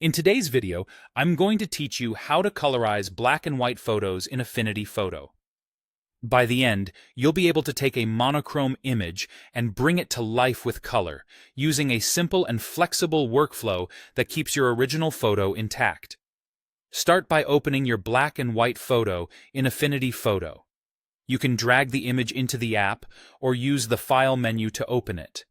In today's video, I'm going to teach you how to colorize black and white photos in Affinity Photo. By the end, you'll be able to take a monochrome image and bring it to life with color, using a simple and flexible workflow that keeps your original photo intact. Start by opening your black and white photo in Affinity Photo. You can drag the image into the app or use the File menu to open it.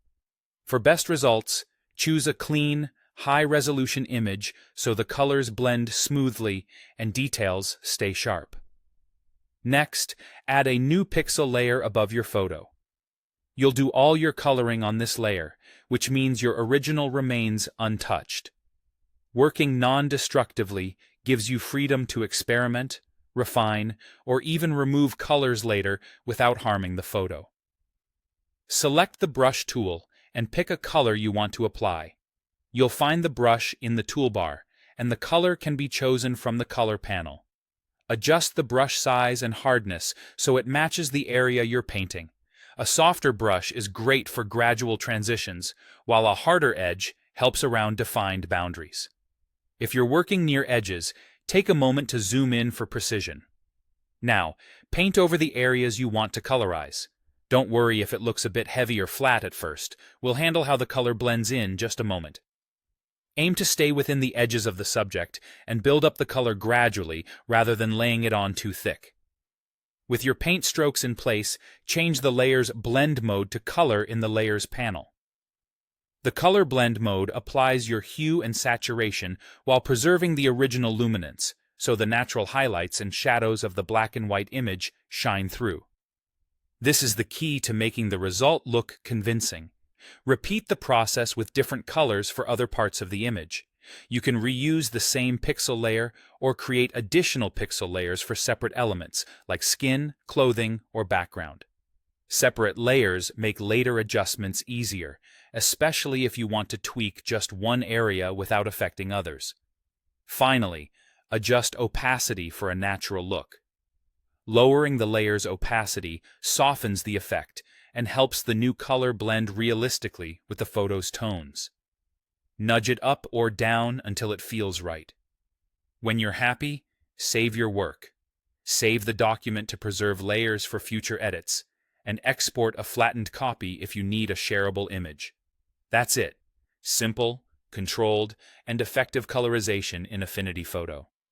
For best results, choose a clean, high-resolution image so the colors blend smoothly and details stay sharp. Next, add a new pixel layer above your photo. You'll do all your coloring on this layer, which means your original remains untouched. Working non-destructively gives you freedom to experiment, refine, or even remove colors later without harming the photo. Select the brush tool and pick a color you want to apply. You'll find the brush in the toolbar, and the color can be chosen from the color panel. Adjust the brush size and hardness so it matches the area you're painting. A softer brush is great for gradual transitions, while a harder edge helps around defined boundaries. If you're working near edges, take a moment to zoom in for precision. Now, paint over the areas you want to colorize. Don't worry if it looks a bit heavy or flat at first. We'll handle how the color blends in just a moment. Aim to stay within the edges of the subject and build up the color gradually rather than laying it on too thick. With your paint strokes in place, change the layer's blend mode to color in the layers panel. The color blend mode applies your hue and saturation while preserving the original luminance, so the natural highlights and shadows of the black and white image shine through. This is the key to making the result look convincing. Repeat the process with different colors for other parts of the image. You can reuse the same pixel layer or create additional pixel layers for separate elements, like skin, clothing, or background. Separate layers make later adjustments easier, especially if you want to tweak just one area without affecting others. Finally, adjust opacity for a natural look. Lowering the layer's opacity softens the effect and helps the new color blend realistically with the photo's tones. Nudge it up or down until it feels right. When you're happy, save your work. Save the document to preserve layers for future edits, and export a flattened copy if you need a shareable image. That's it. Simple, controlled, and effective colorization in Affinity Photo.